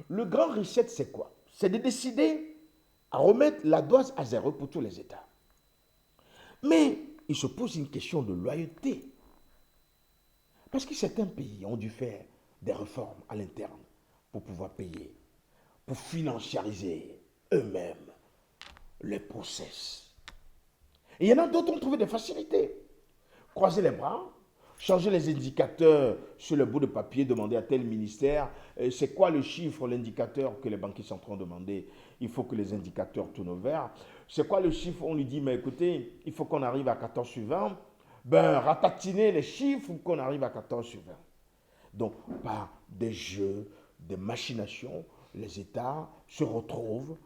Le grand reset, c'est quoi? C'est de décider à remettre la dose à zéro pour tous les États. Mais il se pose une question de loyauté. Parce que certains pays ont dû faire des réformes à l'interne pour pouvoir payer, pour financiariser eux-mêmes les process. Et il y en a d'autres qui ont trouvé des facilités. Croiser les bras, changer les indicateurs sur le bout de papier, demander à tel ministère, c'est quoi le chiffre, l'indicateur que les banquiers centraux ont demandé. Il faut que les indicateurs tournent au vert. C'est quoi le chiffre? On lui dit, mais écoutez, il faut qu'on arrive à 14 sur 20. Ben, ratatiner les chiffres pour qu'on arrive à 14 sur 20. Donc, par des jeux, des machinations, les États se retrouvent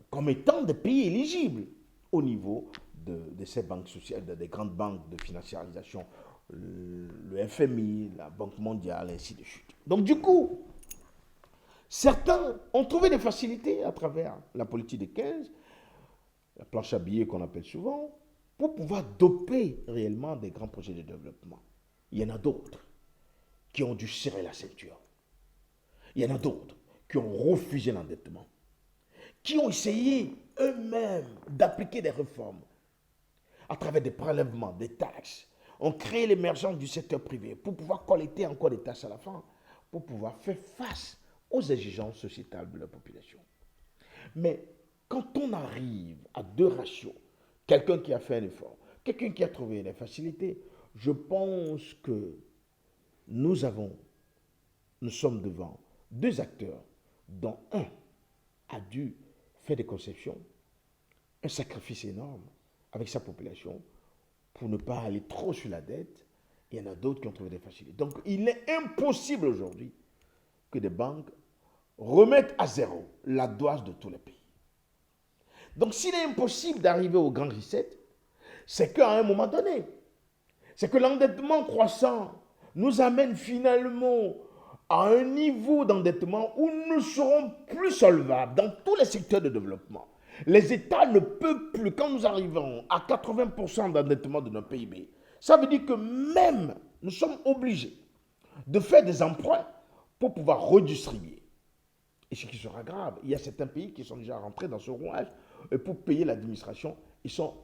comme étant des pays éligibles au niveau de ces banques sociales, des grandes banques de financiarisation, le FMI, la Banque mondiale, ainsi de suite. Donc, du coup, certains ont trouvé des facilités à travers la politique des 15, la planche à billets qu'on appelle souvent, pour pouvoir doper réellement des grands projets de développement. Il y en a d'autres qui ont dû serrer la ceinture. Il y en a d'autres qui ont refusé l'endettement, qui ont essayé eux-mêmes d'appliquer des réformes à travers des prélèvements, des taxes. On crée l'émergence du secteur privé pour pouvoir collecter encore des taxes à la fin, pour pouvoir faire face aux exigences sociétales de la population. Mais quand on arrive à deux ratios, quelqu'un qui a fait un effort, quelqu'un qui a trouvé des facilités, je pense que nous avons, nous sommes devant deux acteurs dont un a dû faire des conceptions, un sacrifice énorme avec sa population pour ne pas aller trop sur la dette. Il y en a d'autres qui ont trouvé des facilités. Donc il est impossible aujourd'hui que des banques remettent à zéro la dose de tous les pays. Donc s'il est impossible d'arriver au grand reset, c'est qu'à un moment donné, c'est que l'endettement croissant nous amène finalement à un niveau d'endettement où nous serons plus solvables dans tous les secteurs de développement. Les États ne peuvent plus, quand nous arrivons à 80% d'endettement de notre PIB, ça veut dire que même nous sommes obligés de faire des emprunts pour pouvoir redistribuer. Et ce qui sera grave, il y a certains pays qui sont déjà rentrés dans ce rouage et pour payer l'administration, ils sont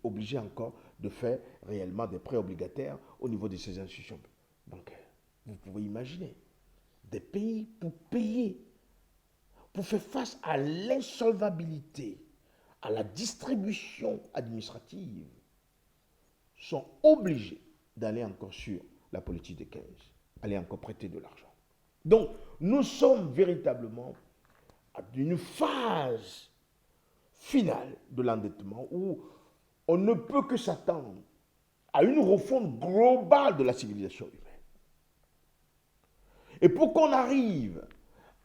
obligés encore de faire réellement des prêts obligataires au niveau de ces institutions bancaires. Vous pouvez imaginer des pays pour payer, pour faire face à l'insolvabilité, à la distribution administrative, sont obligés d'aller encore sur la politique des 15, aller encore prêter de l'argent. Donc, nous sommes véritablement à une phase finale de l'endettement où on ne peut que s'attendre à une refonte globale de la civilisation humaine. Et pour qu'on arrive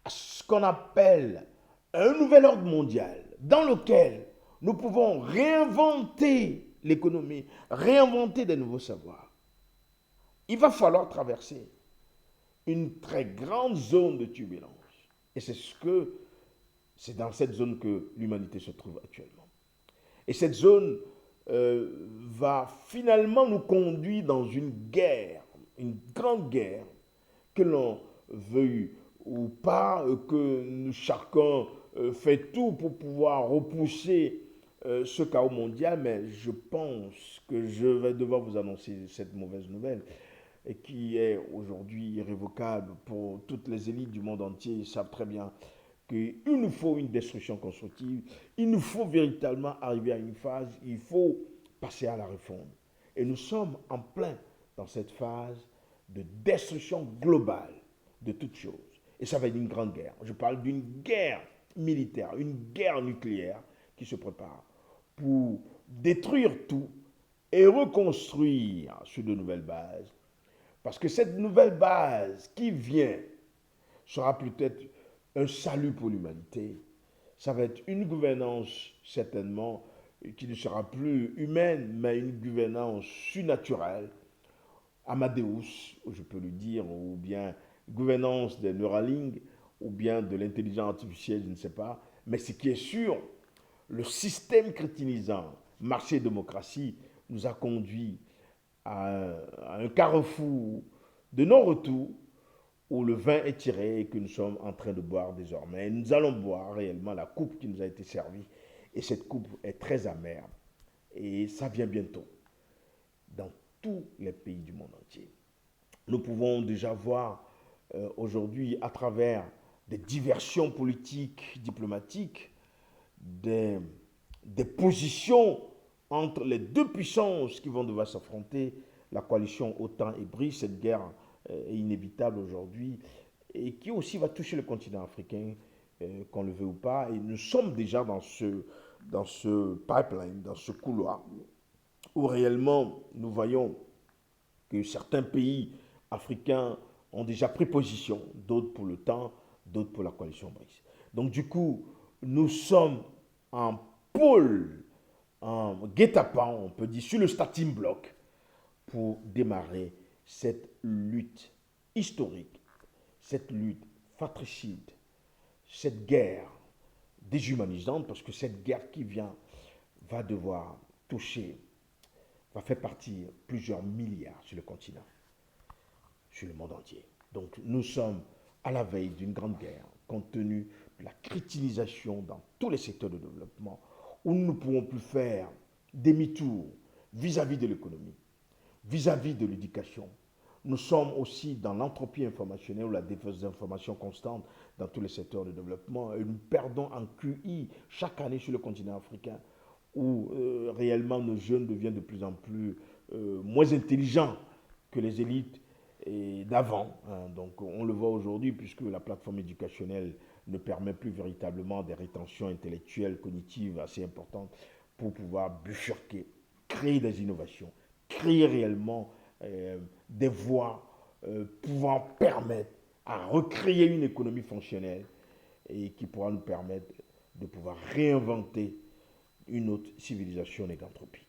à ce qu'on appelle un nouvel ordre mondial dans lequel nous pouvons réinventer l'économie, réinventer des nouveaux savoirs, il va falloir traverser une très grande zone de turbulence. Et c'est dans cette zone que l'humanité se trouve actuellement. Et cette zone va finalement nous conduire dans une guerre, une grande guerre, que l'on veuille ou pas, que chacun fait tout pour pouvoir repousser ce chaos mondial, mais je pense que je vais devoir vous annoncer cette mauvaise nouvelle et qui est aujourd'hui irrévocable pour toutes les élites du monde entier. Ils savent très bien qu'il nous faut une destruction constructive, il nous faut véritablement arriver à une phase, il faut passer à la réforme. Et nous sommes en plein dans cette phase de destruction globale de toutes choses. Et ça va être une grande guerre. Je parle d'une guerre militaire, une guerre nucléaire qui se prépare pour détruire tout et reconstruire sur de nouvelles bases. Parce que cette nouvelle base qui vient sera peut-être un salut pour l'humanité. Ça va être une gouvernance certainement qui ne sera plus humaine, mais une gouvernance surnaturelle. Amadeus, je peux le dire, ou bien gouvernance des Neuralink, ou bien de l'intelligence artificielle, je ne sais pas. Mais ce qui est sûr, le système crétinisant, marché-démocratie, nous a conduit à un carrefour de non-retour où le vin est tiré et que nous sommes en train de boire désormais. Et nous allons boire réellement la coupe qui nous a été servie. Et cette coupe est très amère. Et ça vient bientôt dans tous les pays du monde entier. Nous pouvons déjà voir aujourd'hui à travers des diversions politiques, diplomatiques, des, des positions entre les deux puissances qui vont devoir s'affronter, la coalition OTAN et BRICS, cette guerre est inévitable aujourd'hui et qui aussi va toucher le continent africain, qu'on le veut ou pas. Et nous sommes déjà dans ce pipeline, dans ce couloir, où réellement nous voyons que certains pays africains ont déjà pris position, d'autres pour le temps, d'autres pour la coalition BRICS. Donc du coup, nous sommes en pôle, en guet-apens, on peut dire, sur le starting block pour démarrer cette lutte historique, cette lutte fratricide, cette guerre déshumanisante, parce que cette guerre qui vient va devoir toucher, va faire partir plusieurs milliards sur le continent, sur le monde entier. Donc nous sommes à la veille d'une grande guerre, compte tenu de la criticalisation dans tous les secteurs de développement, où nous ne pouvons plus faire demi-tour vis-à-vis de l'économie, vis-à-vis de l'éducation. Nous sommes aussi dans l'entropie informationnelle ou la désinformation constante dans tous les secteurs de développement. Et nous perdons en QI chaque année sur le continent africain, où réellement nos jeunes deviennent de plus en plus moins intelligents que les élites d'avant. Hein. Donc on le voit aujourd'hui puisque la plateforme éducationnelle ne permet plus véritablement des rétentions intellectuelles, cognitives assez importantes pour pouvoir bifurquer, créer des innovations, créer réellement des voies pouvant permettre à recréer une économie fonctionnelle et qui pourra nous permettre de pouvoir réinventer une autre civilisation négantropie.